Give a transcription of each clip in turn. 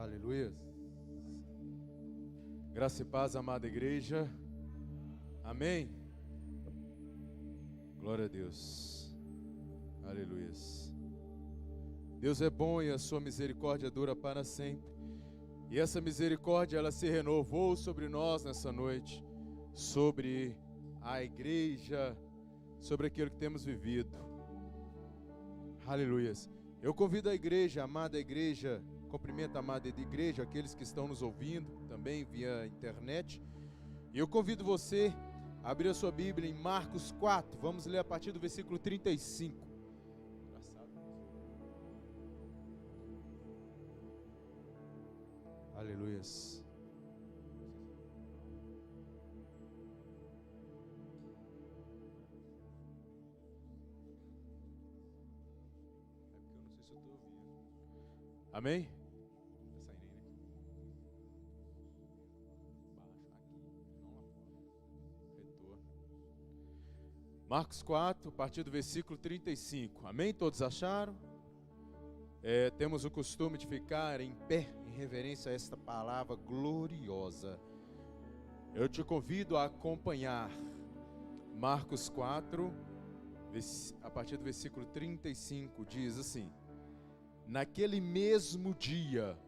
Aleluia. Graça e paz, amada igreja. Amém. Glória a Deus. Aleluia. Deus é bom e a sua misericórdia dura para sempre. E essa misericórdia, ela se renovou sobre nós nessa noite, sobre a igreja, sobre aquilo que temos vivido. Aleluia. Eu convido a igreja, a amada igreja, cumprimento a amada igreja, aqueles que estão nos ouvindo também via internet. E eu convido você a abrir a sua Bíblia em Marcos 4. Vamos ler a partir do versículo 35. Aleluia. Amém? Marcos 4, a partir do versículo 35. Amém? Todos acharam? Temos o costume de ficar em pé em reverência a esta palavra gloriosa. Eu te convido a acompanhar Marcos 4, a partir do versículo 35, diz assim: naquele mesmo dia,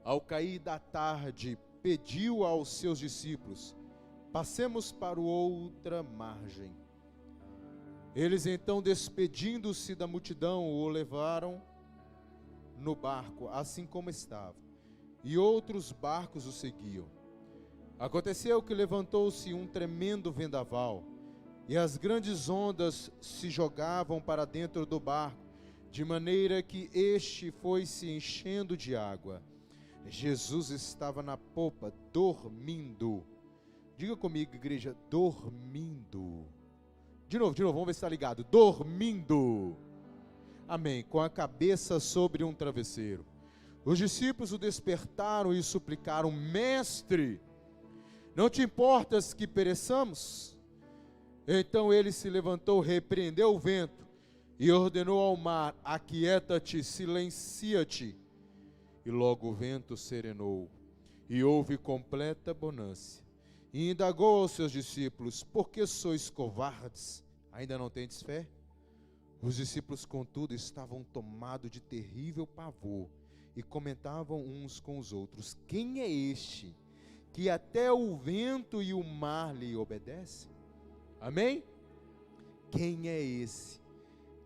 ao cair da tarde, pediu aos seus discípulos: passemos para outra margem. Eles então, despedindo-se da multidão, o levaram no barco, assim como estava, e outros barcos o seguiam. Aconteceu que levantou-se um tremendo vendaval, e as grandes ondas se jogavam para dentro do barco, de maneira que este foi se enchendo de água. Jesus estava na popa, dormindo. Diga comigo, igreja, dormindo. De novo, vamos ver se está ligado. Dormindo. Amém. Com a cabeça sobre um travesseiro. Os discípulos o despertaram e suplicaram: mestre, não te importas que pereçamos? Então ele se levantou, repreendeu o vento e ordenou ao mar: aquieta-te, silencia-te. E logo o vento serenou, e houve completa bonança. E indagou aos seus discípulos: por que sois covardes? Ainda não tendes fé? Os discípulos, contudo, estavam tomados de terrível pavor, e comentavam uns com os outros: quem é este, que até o vento e o mar lhe obedecem? Amém? Quem é esse,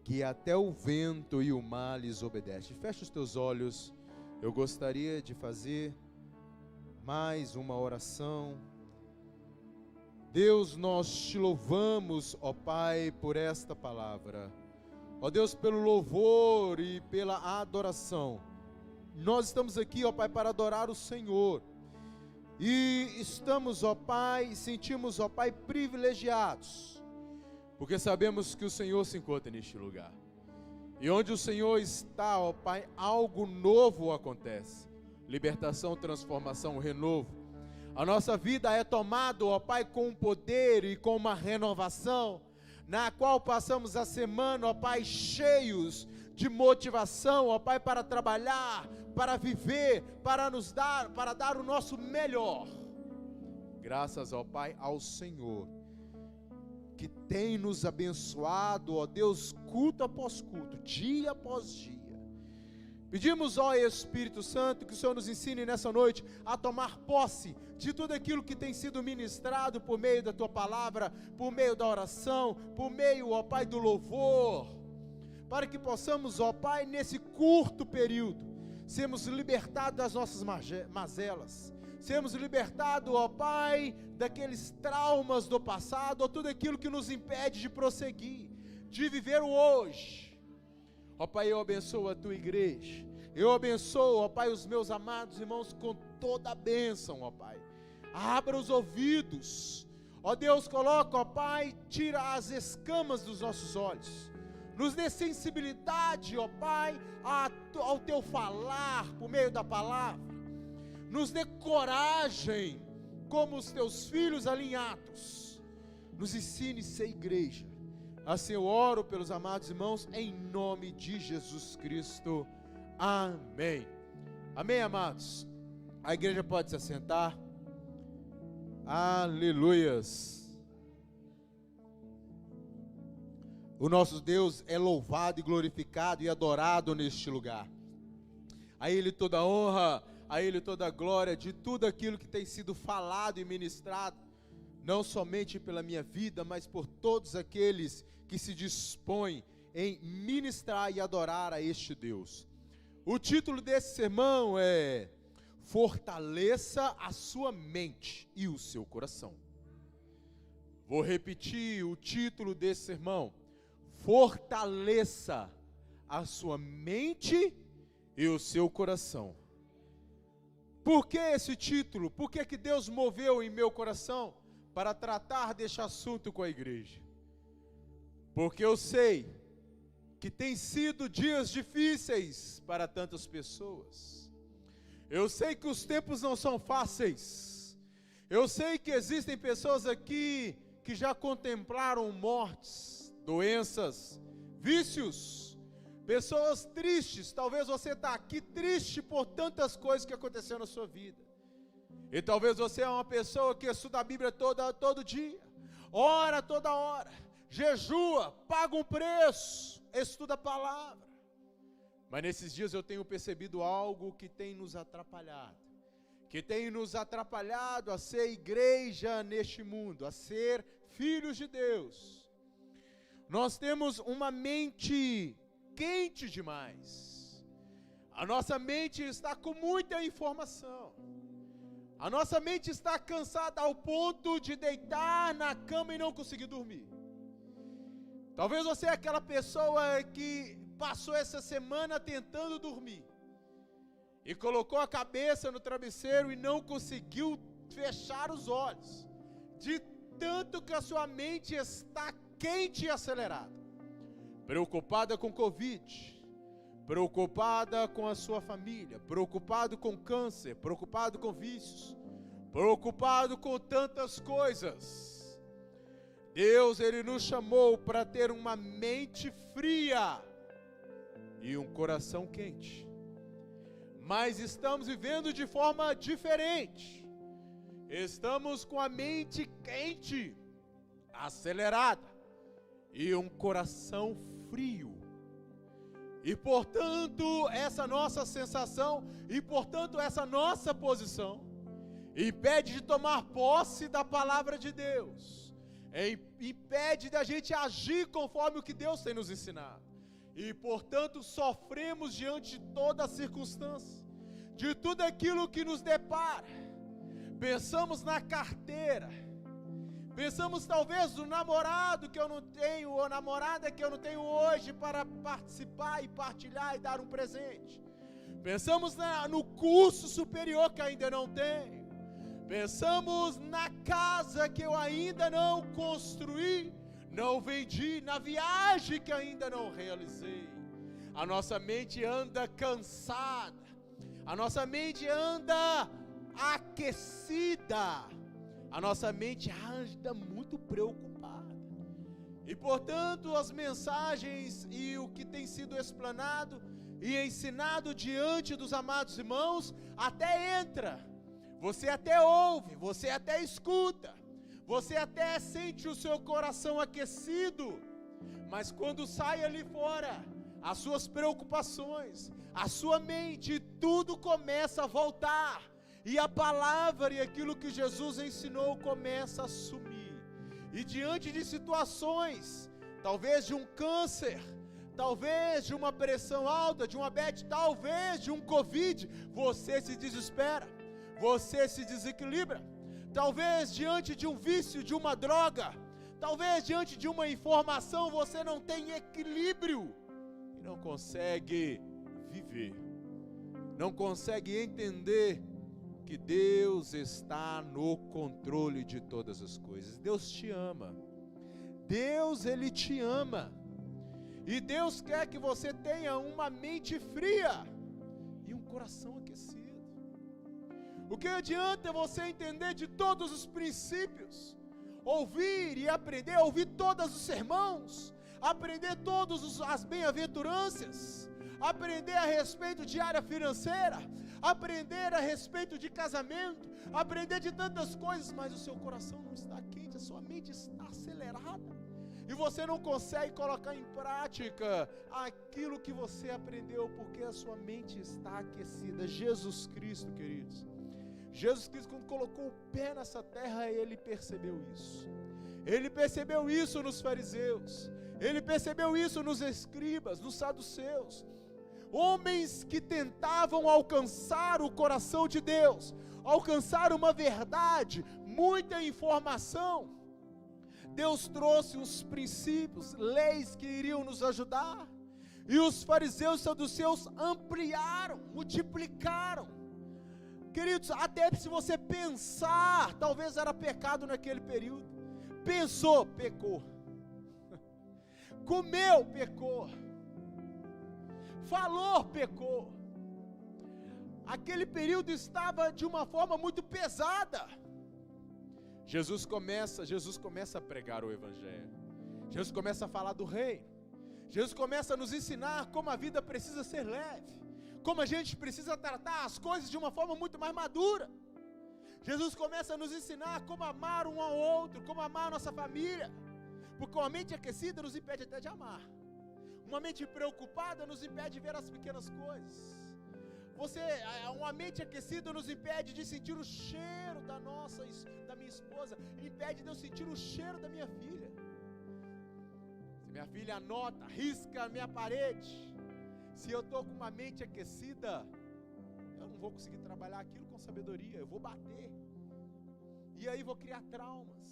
que até o vento e o mar lhes obedecem? Fecha os teus olhos. Eu gostaria de fazer mais uma oração. Deus, nós te louvamos, ó Pai, por esta palavra. Ó Deus, pelo louvor e pela adoração. Nós estamos aqui, ó Pai, para adorar o Senhor. E estamos, ó Pai, sentimos, ó Pai, privilegiados, porque sabemos que o Senhor se encontra neste lugar. E onde o Senhor está, ó Pai, algo novo acontece. Libertação, transformação, renovo. A nossa vida é tomada, ó Pai, com um poder e com uma renovação, na qual passamos a semana, ó Pai, cheios de motivação, ó Pai, para trabalhar, para viver, para dar o nosso melhor. Graças, ó Pai, ao Senhor, que tem nos abençoado, ó Deus, culto após culto, dia após dia. Pedimos, ó Espírito Santo, que o Senhor nos ensine nessa noite a tomar posse de tudo aquilo que tem sido ministrado por meio da Tua palavra, por meio da oração, por meio, ó Pai, do louvor, para que possamos, ó Pai, nesse curto período, sermos libertados das nossas mazelas, sermos libertados, ó Pai, daqueles traumas do passado, ou tudo aquilo que nos impede de prosseguir, de viver o hoje. Ó Pai, eu abençoo a Tua igreja, eu abençoo, ó Pai, os meus amados irmãos com toda a bênção, ó Pai. Abra os ouvidos, ó Deus, coloca, ó Pai, tira as escamas dos nossos olhos, nos dê sensibilidade, ó Pai, ao Teu falar por meio da palavra, nos dê coragem, como os Teus filhos alinhados, nos ensine a ser igreja. Assim eu oro pelos amados irmãos, em nome de Jesus Cristo, amém. Amém, amados? A igreja pode se assentar. Aleluias. O nosso Deus é louvado e glorificado e adorado neste lugar. A Ele toda honra, a Ele toda glória de tudo aquilo que tem sido falado e ministrado, não somente pela minha vida, mas por todos aqueles que se dispõem em ministrar e adorar a este Deus. O título desse sermão é: Fortaleça a sua mente e o seu coração. Vou repetir o título desse sermão: Fortaleça a sua mente e o seu coração. Por que esse título? Por que Deus moveu em meu coração para tratar deste assunto com a igreja? Porque eu sei que tem sido dias difíceis para tantas pessoas. Eu sei que os tempos não são fáceis. Eu sei que existem pessoas aqui que já contemplaram mortes, doenças, vícios, pessoas tristes. Talvez você está aqui triste por tantas coisas que aconteceram na sua vida. E talvez você é uma pessoa que estuda a Bíblia todo dia, ora toda hora, jejua, paga um preço, estuda a palavra. Mas nesses dias eu tenho percebido algo que tem nos atrapalhado. Que tem nos atrapalhado a ser igreja neste mundo, a ser filhos de Deus. Nós temos uma mente quente demais. A nossa mente está com muita informação. A nossa mente está cansada ao ponto de deitar na cama e não conseguir dormir. Talvez você é aquela pessoa que passou essa semana tentando dormir e colocou a cabeça no travesseiro e não conseguiu fechar os olhos, de tanto que a sua mente está quente e acelerada, preocupada com Covid, preocupada com a sua família, preocupado com câncer, preocupado com vícios, preocupado com tantas coisas. Deus, Ele nos chamou para ter uma mente fria e um coração quente. Mas estamos vivendo de forma diferente. Estamos com a mente quente, acelerada, e um coração frio. E portanto, essa nossa sensação, e portanto essa nossa posição, impede de tomar posse da palavra de Deus, impede da gente agir conforme o que Deus tem nos ensinado. E portanto sofremos diante de toda a circunstância, de tudo aquilo que nos depara. Pensamos na carteira, pensamos talvez no namorado que eu não tenho, ou namorada que eu não tenho hoje para participar e partilhar e dar um presente. Pensamos no curso superior que ainda não tenho. Pensamos na casa que eu ainda não construí, não vendi, na viagem que ainda não realizei. A nossa mente anda cansada, a nossa mente anda aquecida, a nossa mente anda muito preocupada. E portanto as mensagens e o que tem sido explanado e ensinado diante dos amados irmãos até entra, você até ouve, você até escuta, você até sente o seu coração aquecido, mas quando sai ali fora, as suas preocupações, a sua mente, tudo começa a voltar, e a palavra e aquilo que Jesus ensinou começa a sumir. E diante de situações, talvez de um câncer, talvez de uma pressão alta, de uma diabetes, talvez de um Covid, você se desespera, você se desequilibra. Talvez diante de um vício, de uma droga, talvez diante de uma informação, você não tem equilíbrio e não consegue viver, não consegue entender que Deus está no controle de todas as coisas. Deus te ama, Deus, Ele te ama, e Deus quer que você tenha uma mente fria e um coração aquecido. O que adianta você entender de todos os princípios, ouvir e aprender, ouvir todos os sermões, aprender todas as bem-aventuranças, aprender a respeito de área financeira, aprender a respeito de casamento, aprender de tantas coisas, mas o seu coração não está quente, a sua mente está acelerada, e você não consegue colocar em prática aquilo que você aprendeu, porque a sua mente está aquecida. Jesus Cristo, queridos, Jesus Cristo, quando colocou o pé nessa terra, Ele percebeu isso. Ele percebeu isso nos fariseus, Ele percebeu isso nos escribas, nos saduceus, homens que tentavam alcançar o coração de Deus, alcançar uma verdade, muita informação. Deus trouxe uns princípios, leis que iriam nos ajudar, e os fariseus e saduceus ampliaram, multiplicaram. Queridos, até se você pensar, talvez era pecado naquele período. Pensou, pecou. Comeu, pecou. Falou, pecou. Aquele período estava de uma forma muito pesada. Jesus começa a pregar o Evangelho. Jesus começa a falar do reino. Jesus começa a nos ensinar como a vida precisa ser leve, como a gente precisa tratar as coisas de uma forma muito mais madura. Jesus começa a nos ensinar como amar um ao outro, como amar a nossa família, porque uma mente aquecida nos impede até de amar, uma mente preocupada nos impede de ver as pequenas coisas, uma mente aquecida nos impede de sentir o cheiro da minha esposa, impede de eu sentir o cheiro da minha filha. Se minha filha anota, risca a minha parede, se eu estou com uma mente aquecida, eu não vou conseguir trabalhar aquilo com sabedoria, eu vou bater, e aí vou criar traumas.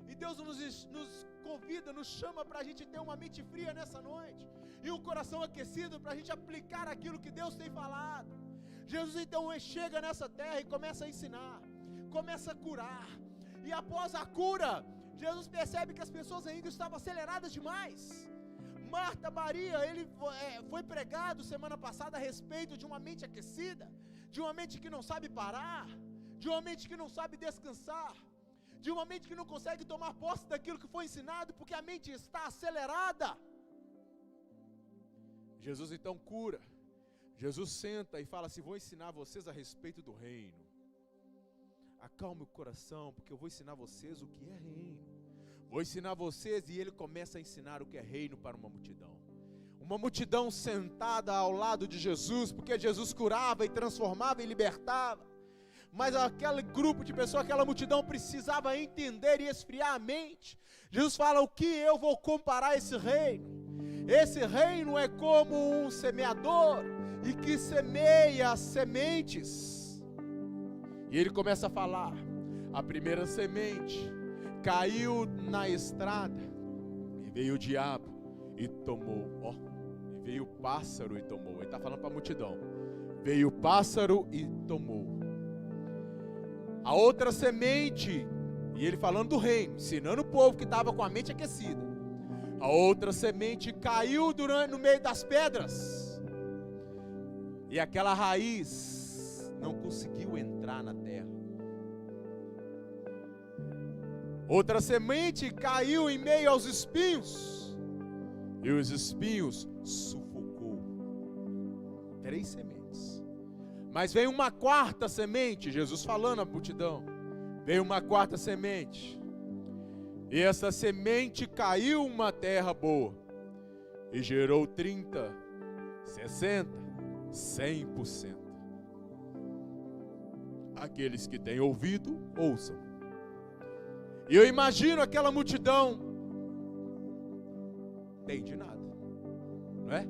E Deus nos convida, nos chama para a gente ter uma mente fria nessa noite, e um coração aquecido para a gente aplicar aquilo que Deus tem falado. Jesus então chega nessa terra e começa a ensinar, começa a curar, e após a cura, Jesus percebe que as pessoas ainda estavam aceleradas demais. Marta, Maria, foi pregado semana passada a respeito de uma mente aquecida, de uma mente que não sabe parar, de uma mente que não sabe descansar, de uma mente que não consegue tomar posse daquilo que foi ensinado, porque a mente está acelerada. Jesus então cura, Jesus senta e fala assim: vou ensinar vocês a respeito do reino, acalme o coração, porque eu vou ensinar vocês o que é reino. Vou ensinar vocês, e ele começa a ensinar o que é reino para uma multidão sentada ao lado de Jesus, porque Jesus curava e transformava e libertava, mas aquele grupo de pessoas, aquela multidão precisava entender e esfriar a mente. Jesus fala: o que eu vou comparar esse reino? Esse reino é como um semeador, e que semeia sementes, e ele começa a falar: a primeira semente caiu na estrada, e veio o diabo e tomou, e veio o pássaro e tomou. Ele está falando para a multidão: veio o pássaro e tomou. A outra semente, e ele falando do reino, ensinando o povo que estava com a mente aquecida, a outra semente caiu no meio das pedras, e aquela raiz não conseguiu entrar na terra. Outra semente caiu em meio aos espinhos, e os espinhos sufocou. 3 sementes. Mas veio uma quarta semente, Jesus falando à multidão, veio uma quarta semente, e essa semente caiu em uma terra boa, e gerou 30, 60, 100%. Aqueles que têm ouvido, ouçam. E eu imagino aquela multidão, entende nada, não é?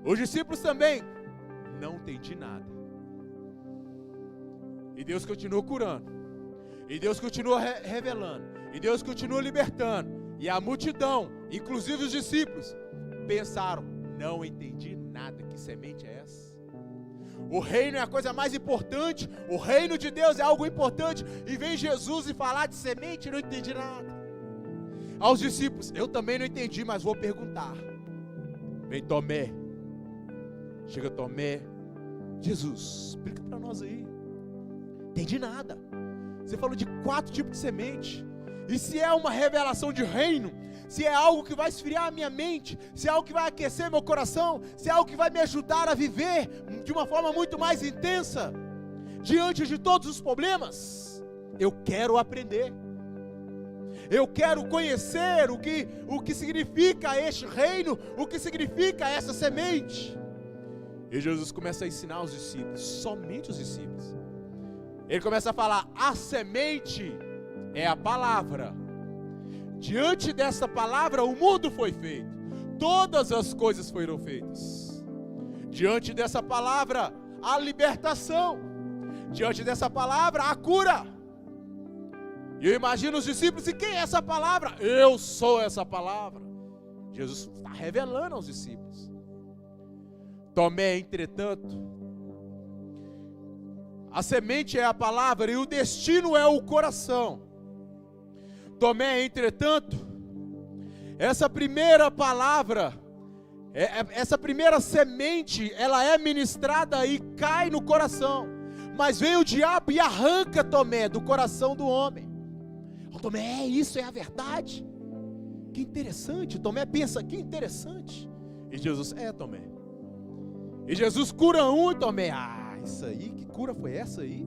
Os discípulos também não entendem nada. E Deus continua curando, e Deus continua revelando, e Deus continua libertando. E a multidão, inclusive os discípulos, pensaram: não entendi nada, que semente é essa? O reino é a coisa mais importante, o reino de Deus é algo importante, e vem Jesus e falar de semente, não entendi nada. Aos discípulos: eu também não entendi, mas vou perguntar. Vem Tomé, chega Tomé: Jesus, explica para nós aí. Entendi nada. Você falou de 4 tipos de semente, e se é uma revelação de reino, se é algo que vai esfriar a minha mente, se é algo que vai aquecer meu coração, se é algo que vai me ajudar a viver de uma forma muito mais intensa, diante de todos os problemas, eu quero aprender. Eu quero conhecer o que significa este reino, o que significa essa semente. E Jesus começa a ensinar os discípulos, somente os discípulos. Ele começa a falar: a semente é a palavra. Diante dessa palavra o mundo foi feito, todas as coisas foram feitas. Diante dessa palavra a libertação, diante dessa palavra a cura. E eu imagino os discípulos: e quem é essa palavra? Eu sou essa palavra. Jesus está revelando aos discípulos. Tomé, entretanto, a semente é a palavra e o destino é o coração. Tomé, entretanto, essa primeira palavra, essa primeira semente, ela é ministrada e cai no coração. Mas vem o diabo e arranca Tomé do coração do homem. Tomé, isso é a verdade. Que interessante. Tomé pensa: que interessante. E Jesus: Tomé. E Jesus cura um, e Tomé: isso aí, que cura foi essa aí?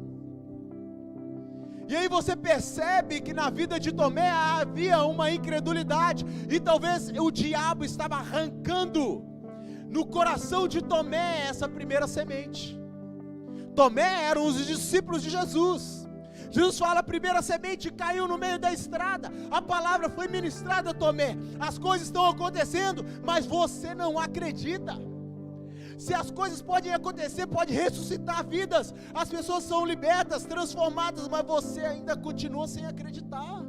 E aí você percebe que na vida de Tomé havia uma incredulidade, e talvez o diabo estava arrancando no coração de Tomé essa primeira semente. Tomé eram os discípulos de Jesus. Jesus fala: a primeira semente caiu no meio da estrada, a palavra foi ministrada a Tomé, as coisas estão acontecendo, mas você não acredita. Se as coisas podem acontecer, pode ressuscitar vidas, as pessoas são libertas, transformadas, mas você ainda continua sem acreditar.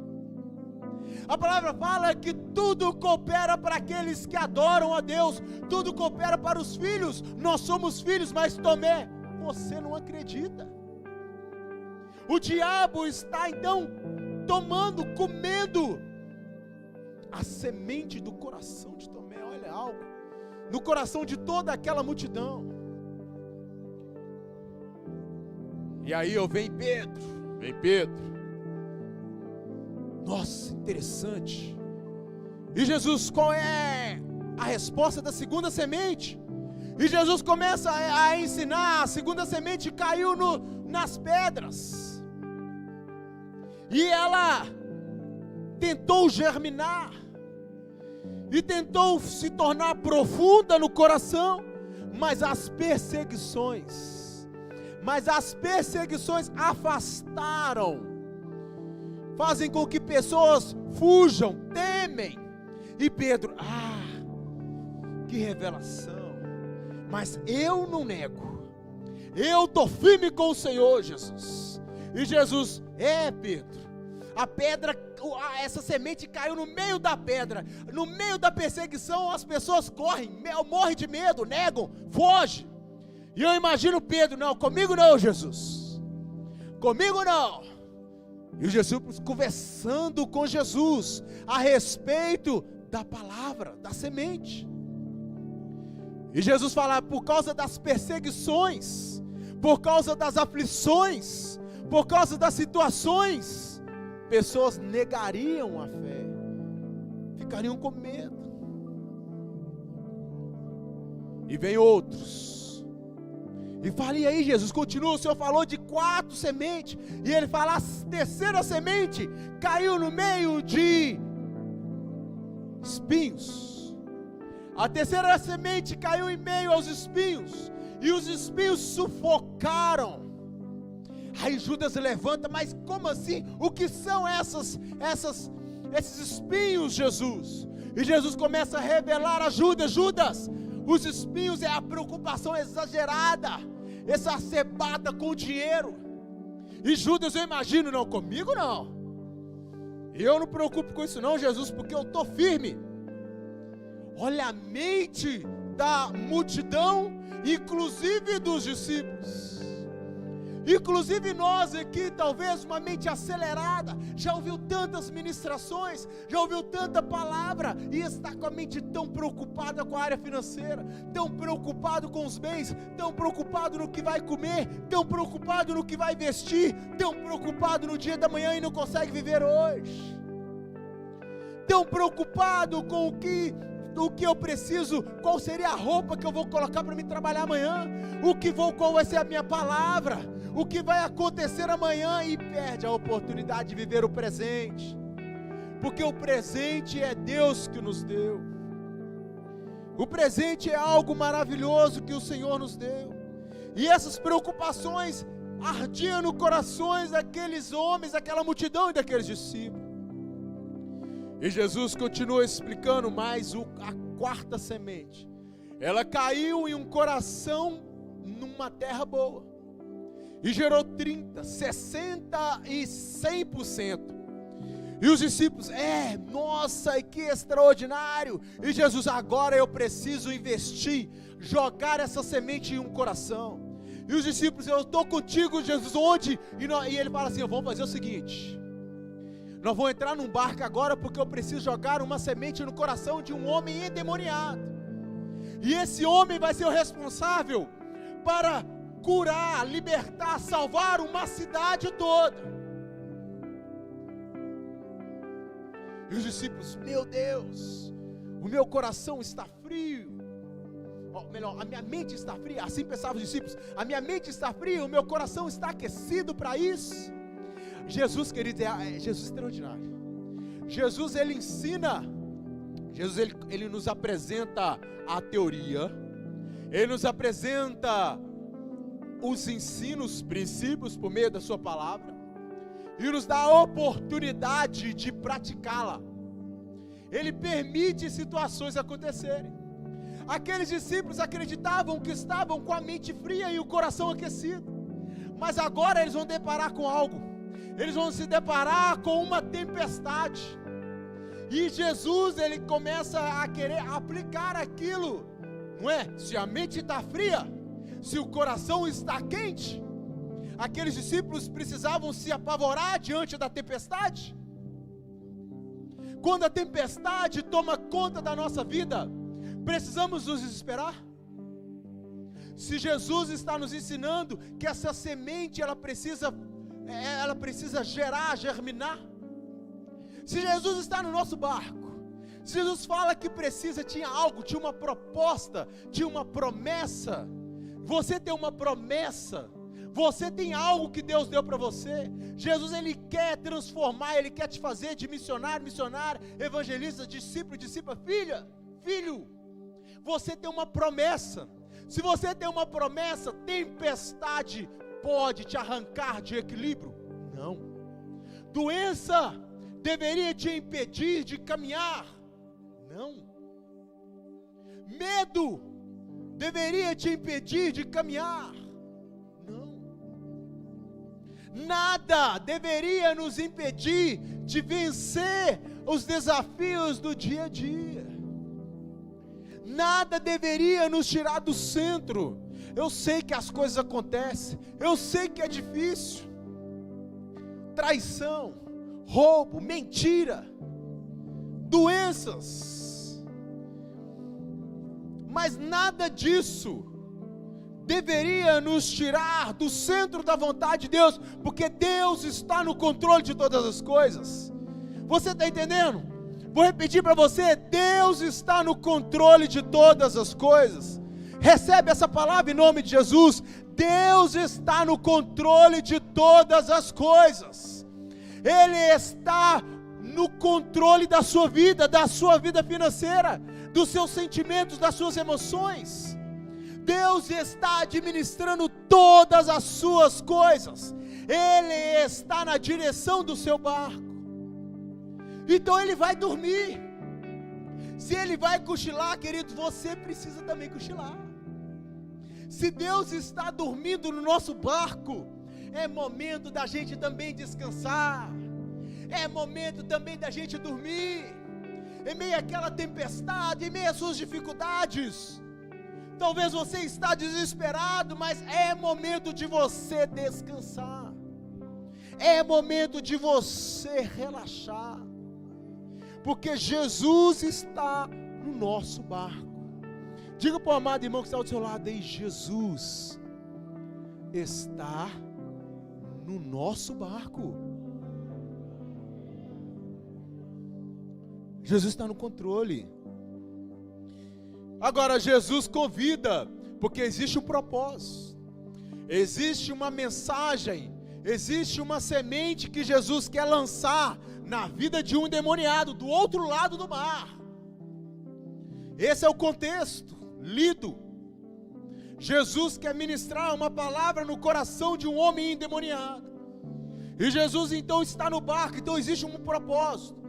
A palavra fala que tudo coopera para aqueles que adoram a Deus, tudo coopera para os filhos, nós somos filhos, mas Tomé, você não acredita. O diabo está então comendo a semente do coração de Tomé. Olha algo, no coração de toda aquela multidão. E aí vem Pedro. Nossa, interessante. E Jesus, qual é a resposta da segunda semente? E Jesus começa a ensinar. A segunda semente caiu nas pedras, e ela tentou germinar, e tentou se tornar profunda no coração, mas as perseguições afastaram, fazem com que pessoas fujam, temem. E Pedro: que revelação, mas eu não nego, eu estou firme com o Senhor Jesus. E Jesus: Pedro, a pedra, essa semente caiu no meio da pedra, no meio da perseguição, as pessoas correm, morrem de medo, negam, fogem. E eu imagino Pedro: não, comigo não, Jesus, comigo não. E os discípulos conversando com Jesus a respeito da palavra, da semente. E Jesus fala: por causa das perseguições, por causa das aflições, por causa das situações, pessoas negariam a fé, ficariam com medo. E vem outros, e fala: e aí Jesus, continua, o Senhor falou de 4 sementes, e ele fala: a terceira semente caiu no meio de espinhos. A terceira semente caiu em meio aos espinhos, e os espinhos sufocaram. Aí Judas levanta: mas como assim? O que são esses espinhos, Jesus? E Jesus começa a revelar a Judas: os espinhos é a preocupação exagerada, exacerbada com o dinheiro. E Judas, eu imagino: não, comigo não, eu não me preocupo com isso não, Jesus, porque eu estou firme. Olha a mente da multidão, inclusive dos discípulos. Inclusive nós aqui, talvez uma mente acelerada, já ouviu tantas ministrações, já ouviu tanta palavra, e está com a mente tão preocupada com a área financeira, tão preocupado com os bens, tão preocupado no que vai comer, tão preocupado no que vai vestir, tão preocupado no dia da manhã e não consegue viver hoje. tão preocupado com o que eu preciso, qual seria a roupa que eu vou colocar para me trabalhar amanhã, qual vai ser a minha palavra, o que vai acontecer amanhã, e perde a oportunidade de viver o presente, porque o presente é Deus que nos deu, o presente é algo maravilhoso que o Senhor nos deu, e essas preocupações ardiam no corações daqueles homens, daquela multidão e daqueles discípulos. E Jesus continua explicando mais a quarta semente. Ela caiu em um coração numa terra boa. E gerou 30, 60 e 100%. E os discípulos, nossa, que extraordinário. E Jesus, agora eu preciso investir, jogar essa semente em um coração. E os discípulos, eu estou contigo, Jesus, onde? E ele fala assim, vamos fazer o seguinte, nós vamos entrar num barco agora, porque eu preciso jogar uma semente no coração de um homem endemoniado, e esse homem vai ser o responsável para curar, libertar, salvar uma cidade toda. E os discípulos, meu Deus, o meu coração está frio, a minha mente está fria, assim pensavam os discípulos, a minha mente está fria, o meu coração está aquecido para isso. Jesus, querido, Jesus extraordinário. Jesus, ele ensina, Jesus, ele nos apresenta a teoria, ele nos apresenta os ensinos, os princípios por meio da sua palavra, e nos dá a oportunidade de praticá-la. Ele permite situações acontecerem. Aqueles discípulos acreditavam que estavam com a mente fria e o coração aquecido, mas agora eles vão deparar com algo, eles vão se deparar com uma tempestade, e Jesus, ele começa a querer aplicar aquilo, não é? Se a mente está fria, se o coração está quente, aqueles discípulos precisavam se apavorar diante da tempestade. Quando a tempestade toma conta da nossa vida, precisamos nos desesperar? Se Jesus está nos ensinando que essa semente ela precisa germinar, se Jesus está no nosso barco, se Jesus fala que tinha algo, tinha uma proposta, tinha uma promessa, você tem uma promessa, você tem algo que Deus deu para você. Jesus, ele quer transformar, ele quer te fazer de missionário, evangelista, discípulo, filho. Você tem uma promessa. Se você tem uma promessa, tempestade pode te arrancar de equilíbrio? Não. Doença deveria te impedir de caminhar? Não. Medo deveria te impedir de caminhar? Não. Nada deveria nos impedir de vencer os desafios do dia a dia. Nada deveria nos tirar do centro. Eu sei que as coisas acontecem, eu sei que é difícil, traição, roubo, mentira, doenças, mas nada disso deveria nos tirar do centro da vontade de Deus, porque Deus está no controle de todas as coisas. Você está entendendo? Vou repetir para você: Deus está no controle de todas as coisas. Recebe essa palavra em nome de Jesus. Deus está no controle de todas as coisas. Ele está no controle da sua vida financeira, dos seus sentimentos, das suas emoções. Deus está administrando todas as suas coisas. Ele está na direção do seu barco. Então ele vai dormir. Se ele vai cochilar, querido, você precisa também cochilar. Se Deus está dormindo no nosso barco, é momento da gente também descansar. É momento também da gente dormir. Em meio àquela tempestade, em meio às suas dificuldades, talvez você está desesperado, mas é momento de você descansar. É momento de você relaxar. Porque Jesus está no nosso barco. Diga para o amado irmão que está ao seu lado aí: Jesus está no nosso barco. Jesus está no controle. Agora, Jesus convida, porque existe um propósito, existe uma mensagem, existe uma semente que Jesus quer lançar na vida de um endemoniado do outro lado do mar. Esse é o contexto lido. Jesus quer ministrar uma palavra no coração de um homem endemoniado. E Jesus então está no barco, então existe um propósito.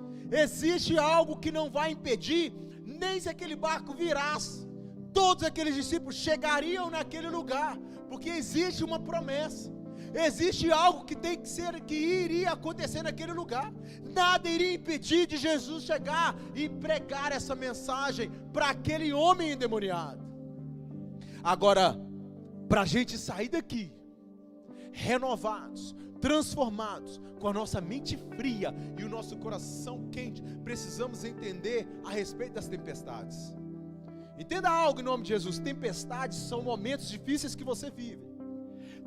Existe algo que não vai impedir, nem se aquele barco virasse, todos aqueles discípulos chegariam naquele lugar, porque existe uma promessa. Existe algo que tem que ser, que iria acontecer naquele lugar. Nada iria impedir de Jesus chegar e pregar essa mensagem para aquele homem endemoniado. Agora, para a gente sair daqui renovados, transformados, com a nossa mente fria e o nosso coração quente, precisamos entender a respeito das tempestades. Entenda algo em nome de Jesus: tempestades são momentos difíceis que você vive.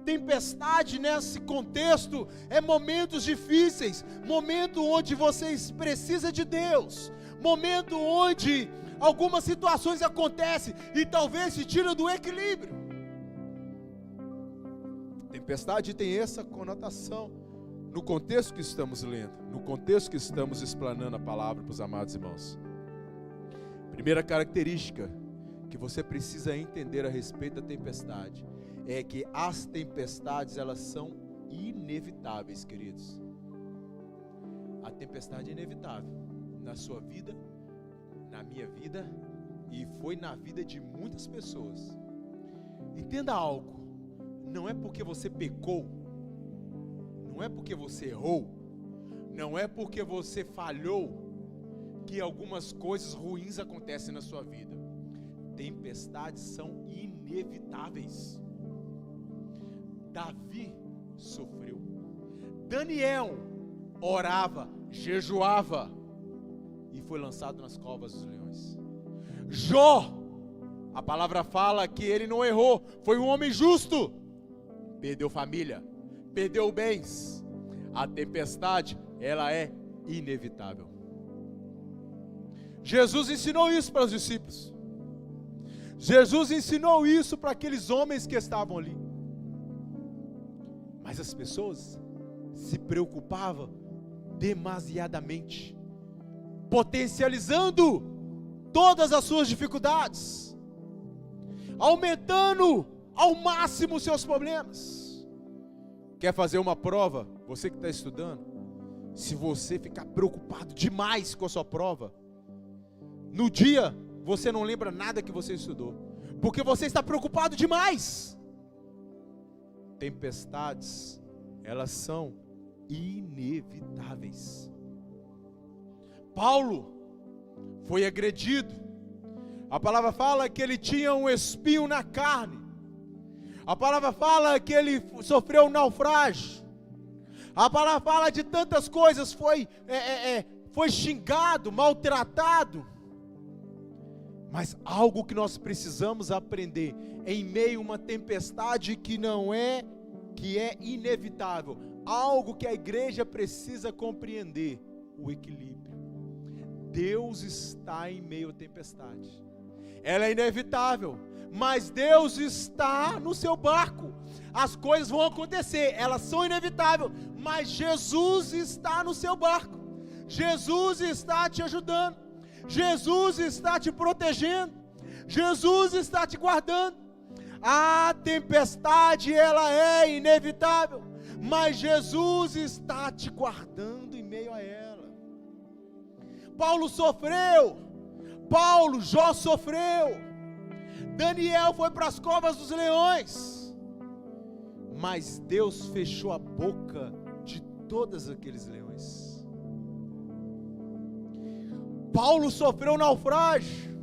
Tempestade nesse contexto é momentos difíceis, momento onde você precisa de Deus, momento onde algumas situações acontecem e talvez se tira do equilíbrio. Tempestade tem essa conotação no contexto que estamos lendo, no contexto que estamos explanando a palavra para os amados irmãos. Primeira característica que você precisa entender a respeito da tempestade é que as tempestades, elas são inevitáveis, queridos. A tempestade é inevitável na sua vida, na minha vida, e foi na vida de muitas pessoas. Entenda algo: não é porque você pecou, não é porque você errou, não é porque você falhou, que algumas coisas ruins acontecem na sua vida. Tempestades são inevitáveis. Davi sofreu, Daniel orava, jejuava e foi lançado nas covas dos leões. Jó, a palavra fala que ele não errou, foi um homem justo, perdeu família, perdeu bens. A tempestade, ela é inevitável. Jesus ensinou isso para os discípulos. Jesus ensinou isso para aqueles homens que estavam ali. Mas as pessoas se preocupavam demasiadamente, potencializando todas as suas dificuldades, aumentando ao máximo os seus problemas. Quer fazer uma prova? Você que está estudando, se você ficar preocupado demais com a sua prova, no dia você não lembra nada que você estudou, porque você está preocupado demais. Tempestades, elas são inevitáveis. Paulo foi agredido. A palavra fala que ele tinha um espinho na carne. A palavra fala que ele sofreu um naufrágio. A palavra fala de tantas coisas, foi xingado, maltratado. Mas algo que nós precisamos aprender em meio a uma tempestade que é inevitável, algo que a igreja precisa compreender: o equilíbrio. Deus está em meio à tempestade. Ela é inevitável, mas Deus está no seu barco. As coisas vão acontecer, elas são inevitáveis, mas Jesus está no seu barco. Jesus está te ajudando. Jesus está te protegendo. Jesus está te guardando. A tempestade, ela é inevitável, mas Jesus está te guardando em meio a ela. Paulo sofreu, Jó sofreu, Daniel foi para as covas dos leões, mas Deus fechou a boca de todos aqueles leões. Paulo sofreu naufrágio,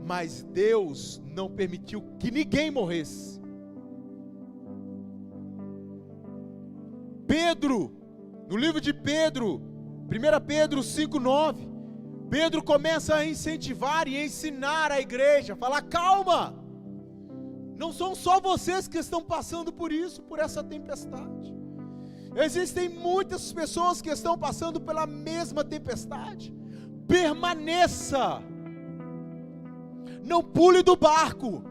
mas Deus não permitiu que ninguém morresse. Pedro, no livro de Pedro, 1 Pedro 5,9, Pedro começa a incentivar e ensinar a igreja, falar: calma, não são só vocês que estão passando por isso, por essa tempestade. Existem muitas pessoas que estão passando pela mesma tempestade. Permaneça. Não pule do barco.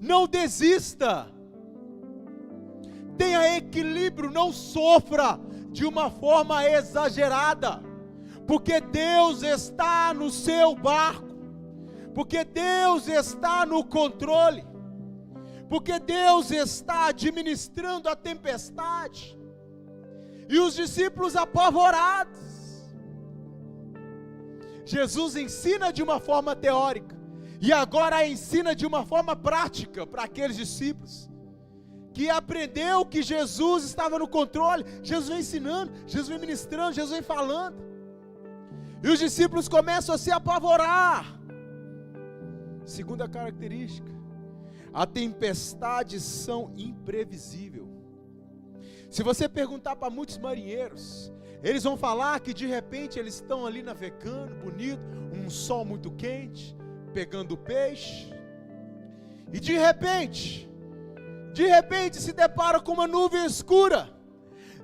Não desista. Tenha equilíbrio, não sofra de uma forma exagerada, porque Deus está no seu barco, porque Deus está no controle, porque Deus está administrando a tempestade. E os discípulos apavorados. Jesus ensina de uma forma teórica, e agora ensina de uma forma prática para aqueles discípulos, que aprendeu que Jesus estava no controle. Jesus vem ensinando, Jesus vem ministrando, Jesus vem falando, e os discípulos começam a se apavorar. Segunda característica: as tempestades são imprevisíveis. Se você perguntar para muitos marinheiros, eles vão falar que de repente eles estão ali navegando, bonito, um sol muito quente, pegando peixe, e de repente se depara com uma nuvem escura,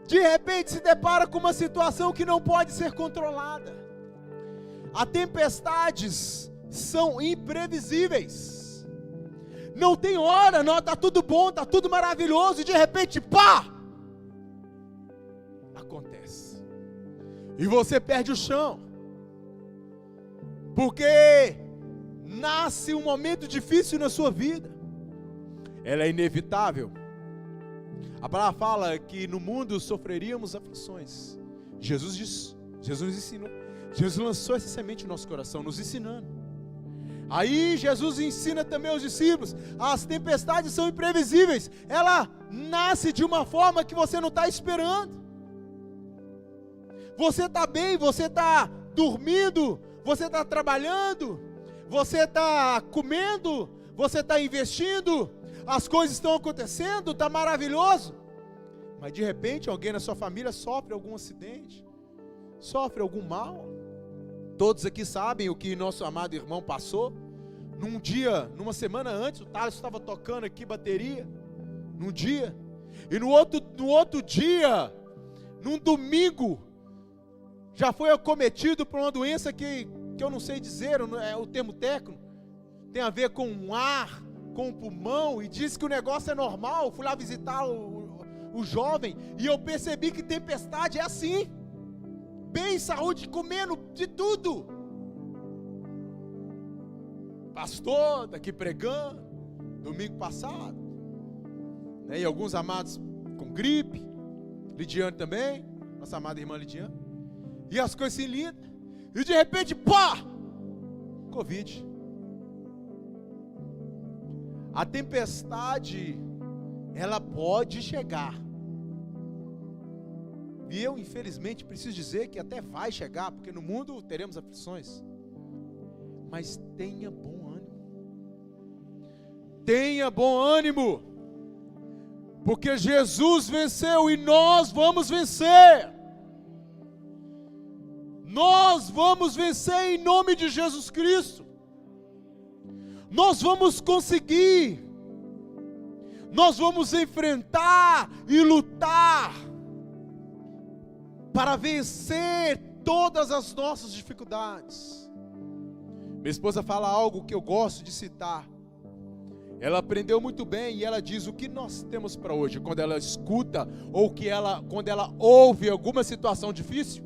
de repente se depara com uma situação que não pode ser controlada. As tempestades são imprevisíveis, não tem hora, não, está tudo bom, está tudo maravilhoso, e de repente, pá! Acontece, e você perde o chão, porque nasce um momento difícil na sua vida. Ela é inevitável. A palavra fala que no mundo sofreríamos aflições. Jesus disse, Jesus ensinou, Jesus lançou essa semente no nosso coração, nos ensinando. Aí Jesus ensina também aos discípulos: as tempestades são imprevisíveis, ela nasce de uma forma que você não está esperando. Você está bem, você está dormindo, você está trabalhando, você está comendo, você está investindo, as coisas estão acontecendo, está maravilhoso, mas de repente alguém na sua família sofre algum acidente, sofre algum mal. Todos aqui sabem o que nosso amado irmão passou. Num dia, numa semana antes, o Thales estava tocando aqui bateria, num dia, e no outro dia, num domingo, já foi acometido por uma doença que eu não sei dizer, é o termo técnico, tem a ver com o ar, com o pulmão, e disse que o negócio é normal. Fui lá visitar o jovem, e eu percebi que tempestade é assim, bem, saúde, comendo de tudo, pastor está aqui pregando, domingo passado, né, e alguns amados com gripe, Lidiane também, nossa amada irmã Lidiane, e as coisas assim lindas, e de repente, pá, Covid. A tempestade, ela pode chegar, e eu infelizmente preciso dizer que até vai chegar, porque no mundo teremos aflições, mas tenha bom ânimo, porque Jesus venceu e nós vamos vencer. Nós vamos vencer em nome de Jesus Cristo. Nós vamos conseguir. Nós vamos enfrentar e lutar para vencer todas as nossas dificuldades. Minha esposa fala algo que eu gosto de citar. Ela aprendeu muito bem e ela diz o que nós temos para hoje. Quando ela escuta ou quando ela ouve alguma situação difícil,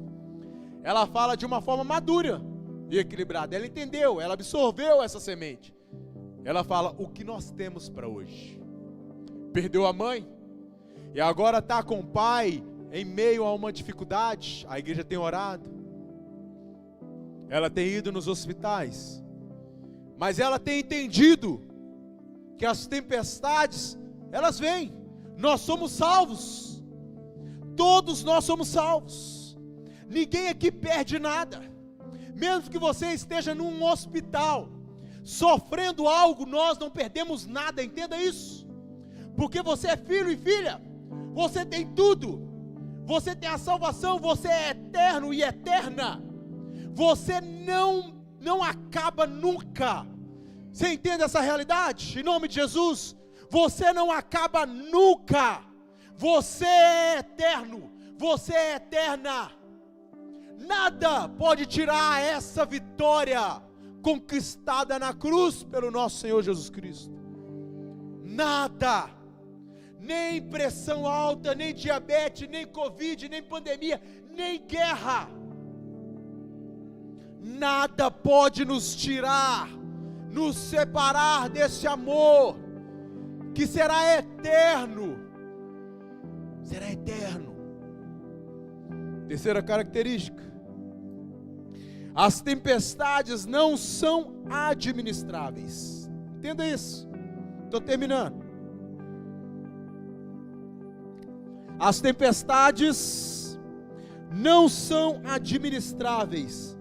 ela fala de uma forma madura e equilibrada. Ela entendeu, ela absorveu essa semente. Ela fala: o que nós temos para hoje? Perdeu a mãe e agora está com o pai em meio a uma dificuldade. A igreja tem orado, ela tem ido nos hospitais, mas ela tem entendido que as tempestades, elas vêm. Nós somos salvos, todos nós somos salvos, ninguém aqui perde nada. Mesmo que você esteja num hospital sofrendo algo, nós não perdemos nada, entenda isso, porque você é filho e filha, você tem tudo, você tem a salvação, você é eterno e eterna, você não acaba nunca. Você entende essa realidade? Em nome de Jesus, você não acaba nunca, você é eterno, você é eterna. Nada pode tirar essa vitória conquistada na cruz pelo nosso Senhor Jesus Cristo. Nada, nem pressão alta, nem diabetes, nem Covid, nem pandemia, nem guerra. Nada pode nos tirar, nos separar desse amor, que será eterno. Será eterno. Terceira característica: as tempestades não são administráveis. Entenda isso. Estou terminando. As tempestades não são administráveis.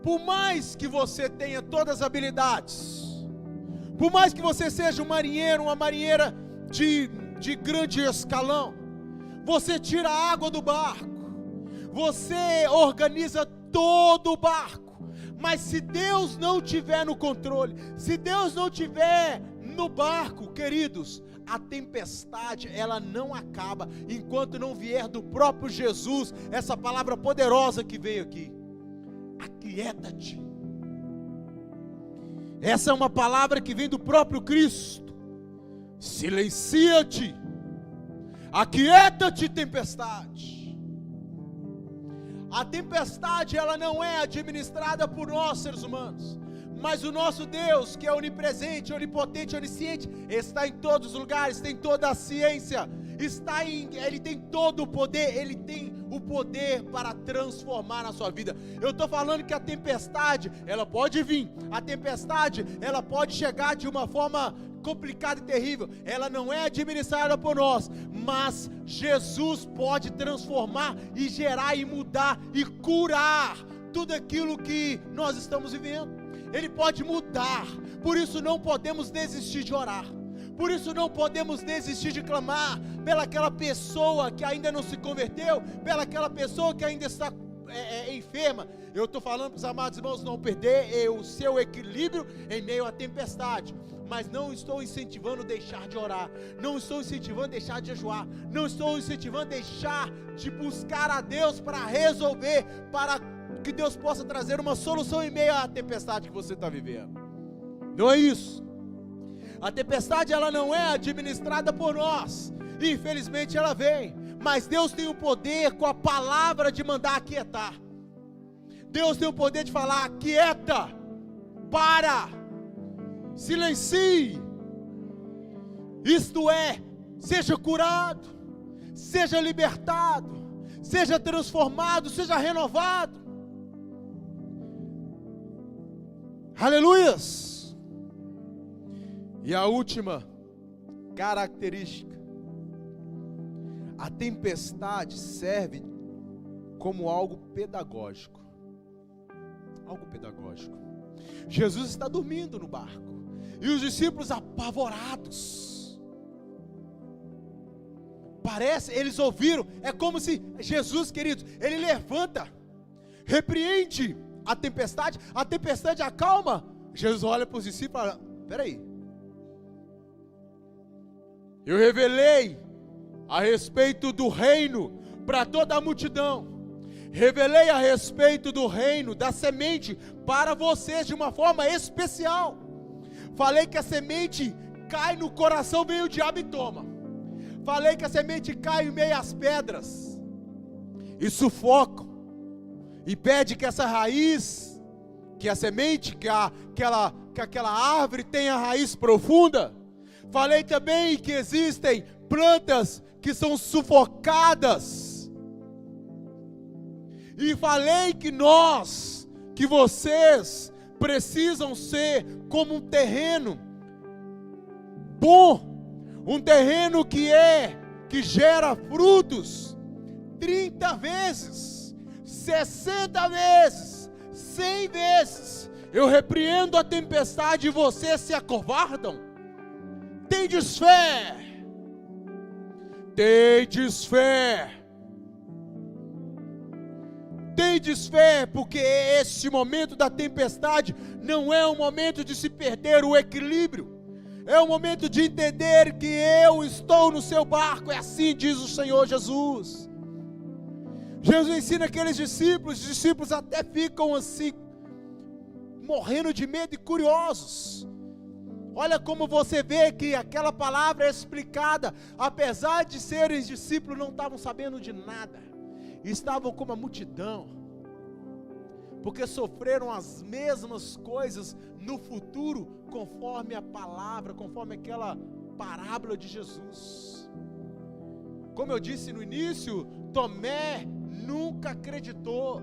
Por mais que você tenha todas as habilidades, por mais que você seja um marinheiro, uma marinheira de grande escalão, você tira a água do barco, você organiza todo o barco, mas se Deus não tiver no controle, se Deus não tiver no barco, queridos, a tempestade, ela não acaba, enquanto não vier do próprio Jesus, essa palavra poderosa que veio aqui: aquieta-te. Essa é uma palavra que vem do próprio Cristo. Silencia-te, aquieta-te, tempestade. A tempestade, ela não é administrada por nós, seres humanos, mas o nosso Deus, que é onipresente, onipotente, onisciente, está em todos os lugares, tem toda a ciência, Ele tem todo o poder, Ele tem o poder para transformar a sua vida. Eu estou falando que a tempestade, ela pode vir, a tempestade, ela pode chegar de uma forma complicada e terrível, ela não é administrada por nós, mas Jesus pode transformar e gerar e mudar e curar tudo aquilo que nós estamos vivendo. Ele pode mudar, por isso não podemos desistir de orar, por isso não podemos desistir de clamar pelaquela pessoa que ainda não se converteu, pelaquela pessoa que ainda está enferma. Eu estou falando para os amados irmãos não perder o seu equilíbrio em meio à tempestade, mas não estou incentivando deixar de orar, não estou incentivando deixar de jejuar, não estou incentivando deixar de buscar a Deus para resolver, para que Deus possa trazer uma solução em meio à tempestade que você está vivendo. Não é isso. A tempestade, ela não é administrada por nós, infelizmente ela vem, mas Deus tem o poder com a palavra de mandar aquietar. Deus tem o poder de falar: aquieta, para, silencie. Isto é, seja curado, seja libertado, seja transformado, seja renovado. Aleluias! E a última característica: a tempestade serve como algo pedagógico. Algo pedagógico. Jesus está dormindo no barco, e os discípulos apavorados. Parece, eles ouviram, é como se Jesus, queridos, ele levanta, repreende a tempestade acalma. Jesus olha para os discípulos e fala: peraí, eu revelei a respeito do reino para toda a multidão, revelei a respeito do reino, da semente, para vocês de uma forma especial. Falei que a semente cai no coração, vem o diabo e toma. Falei que a semente cai em meio às pedras e sufocam, e pede que essa raiz, que a semente, que aquela árvore tenha raiz profunda. Falei também que existem plantas que são sufocadas. E falei que vocês precisam ser como um terreno bom, um terreno que gera frutos 30 vezes, 60 vezes, 100 vezes. Eu repreendo a tempestade e vocês se acovardam. Tendes fé, tendes fé, tendes fé, porque esse momento da tempestade não é um momento de se perder o equilíbrio, é um momento de entender que eu estou no seu barco, é assim diz o Senhor Jesus. Jesus ensina aqueles discípulos, os discípulos até ficam assim, morrendo de medo e curiosos. Olha como você vê que aquela palavra é explicada, apesar de serem discípulos, não estavam sabendo de nada, estavam como a multidão, porque sofreram as mesmas coisas no futuro, conforme a palavra, conforme aquela parábola de Jesus. Como eu disse no início, Tomé nunca acreditou.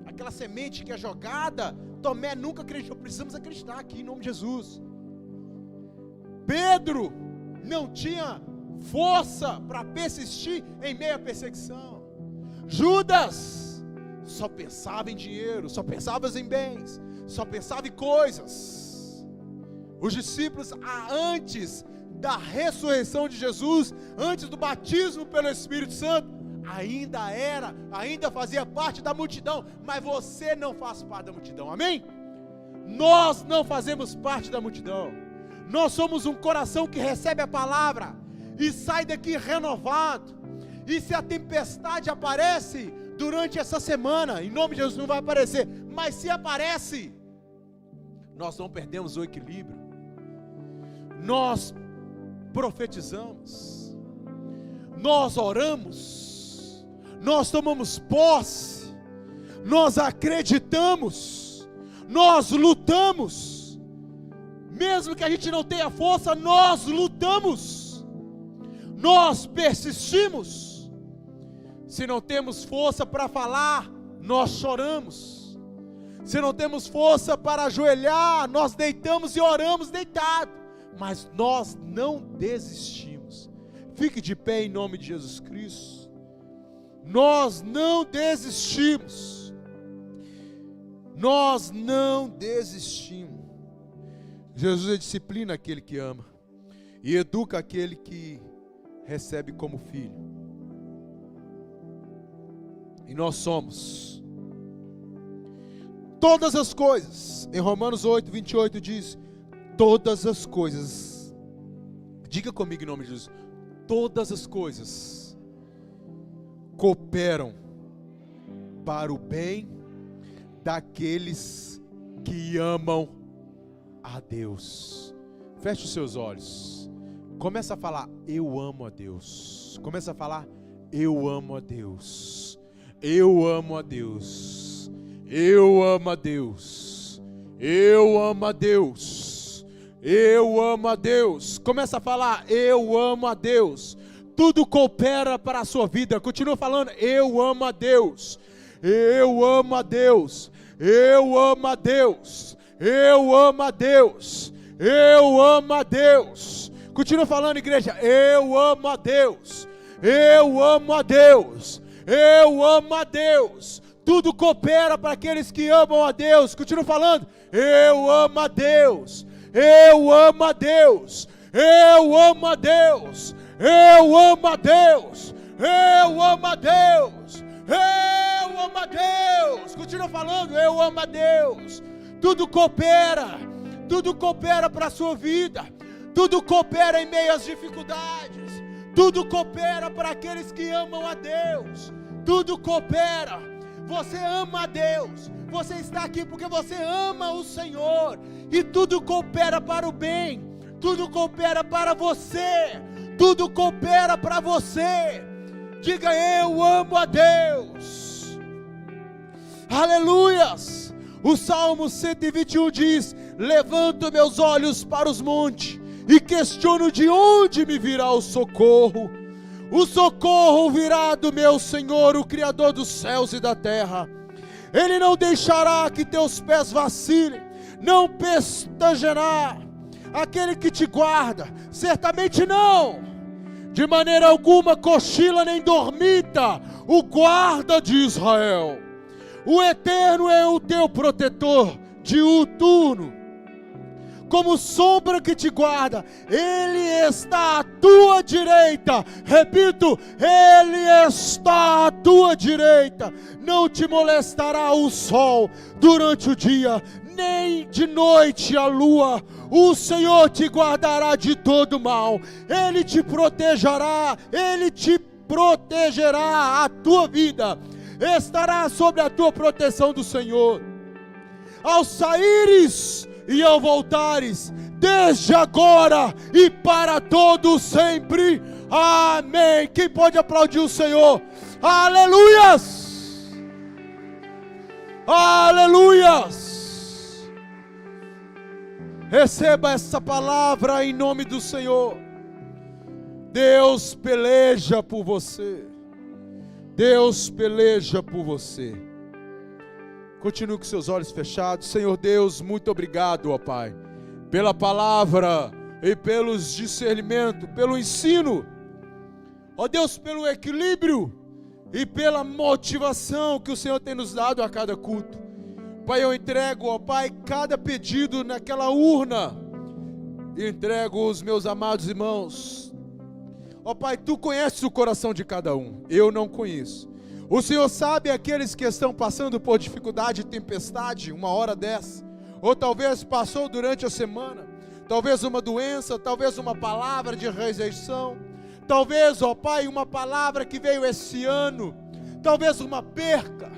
Aquela semente que é jogada, Tomé nunca acreditou. Precisamos acreditar aqui em nome de Jesus. Pedro não tinha força para persistir em meio à perseguição. Judas só pensava em dinheiro, só pensava em bens, só pensava em coisas. Os discípulos, antes da ressurreição de Jesus, antes do batismo pelo Espírito Santo, ainda fazia parte da multidão, mas você não faz parte da multidão, amém? Nós não fazemos parte da multidão, nós somos um coração que recebe a palavra, e sai daqui renovado, e se a tempestade aparece, durante essa semana, em nome de Jesus não vai aparecer, mas se aparece, nós não perdemos o equilíbrio, nós profetizamos, nós oramos, nós tomamos posse, nós acreditamos, nós lutamos, mesmo que a gente não tenha força, nós lutamos, nós persistimos. Se não temos força para falar, nós choramos. Se não temos força para ajoelhar, nós deitamos e oramos deitado. Mas nós não desistimos. Fique de pé em nome de Jesus Cristo. Nós não desistimos. Nós não desistimos. Jesus disciplina aquele que ama e educa aquele que recebe como filho. E nós somos todas as coisas. Em Romanos 8, 28 diz: todas as coisas, diga comigo em nome de Jesus, todas as coisas cooperam para o bem daqueles que amam a Deus. Feche os seus olhos, começa a falar: eu amo a Deus. Começa a falar: eu amo a Deus. Eu amo a Deus, eu amo a Deus, eu amo a Deus, eu amo a Deus. Começa a falar: eu amo a Deus. Tudo coopera para a sua vida. Continua falando: eu amo a Deus, eu amo a Deus, eu amo a Deus, eu amo a Deus, eu amo a Deus. Continua falando, igreja: eu amo a Deus, eu amo a Deus, eu amo a Deus. Tudo coopera para aqueles que amam a Deus. Continua falando: eu amo a Deus, eu amo a Deus, eu amo a Deus, eu amo a Deus, eu amo a Deus, eu amo a Deus. Continua falando: eu amo a Deus. Tudo coopera para a sua vida. Tudo coopera em meio às dificuldades. Tudo coopera para aqueles que amam a Deus. Tudo coopera. Você ama a Deus. Você está aqui porque você ama o Senhor. E tudo coopera para o bem. Tudo coopera para você. Tudo coopera para você. Diga: eu amo a Deus. Aleluias. O Salmo 121 diz: levanto meus olhos para os montes e questiono de onde me virá o socorro. O socorro virá do meu Senhor, o Criador dos céus e da terra. Ele não deixará que teus pés vacilem, não pestageará aquele que te guarda, certamente não, de maneira alguma cochila nem dormita o guarda de Israel. O Eterno é o teu protetor diuturno, como sombra que te guarda. Ele está à tua direita. Repito: Ele está à tua direita. Não te molestará o sol durante o dia, nem de noite a lua. O Senhor te guardará de todo mal. Ele te protegerá, Ele te protegerá a tua vida, estará sobre a tua proteção do Senhor, ao saíres e ao voltares, desde agora e para todo sempre. Amém. Quem pode aplaudir o Senhor? Aleluias! Aleluias! Receba essa palavra em nome do Senhor. Deus peleja por você. Deus peleja por você. Continue com seus olhos fechados. Senhor Deus, muito obrigado, ó Pai, pela palavra e pelos discernimentos, pelo ensino, ó Deus, pelo equilíbrio e pela motivação que o Senhor tem nos dado a cada culto. Pai, eu entrego, ó Pai, cada pedido naquela urna, entrego os meus amados irmãos. Ó Pai, Tu conheces o coração de cada um, eu não conheço. O Senhor sabe aqueles que estão passando por dificuldade e tempestade, uma hora dessa, ou talvez passou durante a semana, talvez uma doença, talvez uma palavra de rejeição, talvez, ó Pai, uma palavra que veio esse ano, talvez uma perca,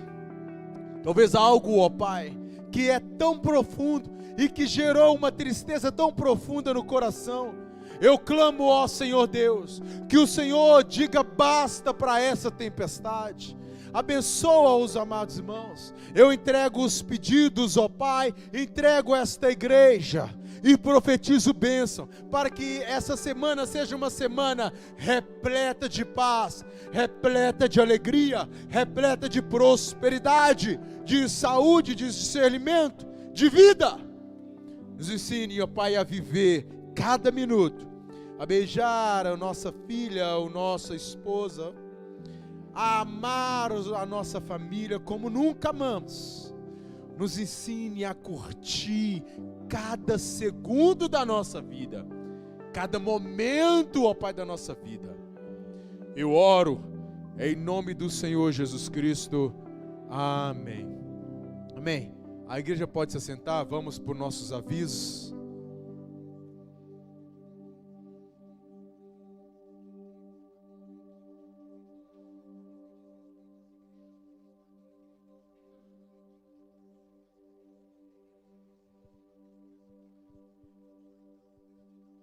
talvez algo, ó Pai, que é tão profundo e que gerou uma tristeza tão profunda no coração. Eu clamo, ó Senhor Deus, que o Senhor diga basta para essa tempestade. Abençoa os amados irmãos. Eu entrego os pedidos, ó Pai, entrego esta igreja e profetizo bênção, para que essa semana seja uma semana repleta de paz, repleta de alegria, repleta de prosperidade, de saúde, de discernimento, de vida. Nos ensine, ó Pai, a viver cada minuto, a beijar a nossa filha, a nossa esposa, a amar a nossa família como nunca amamos. Nos ensine a curtir cada segundo da nossa vida, cada momento, ó Pai, da nossa vida. Eu oro em nome do Senhor Jesus Cristo. Amém. Amém. A igreja pode se assentar, vamos por nossos avisos.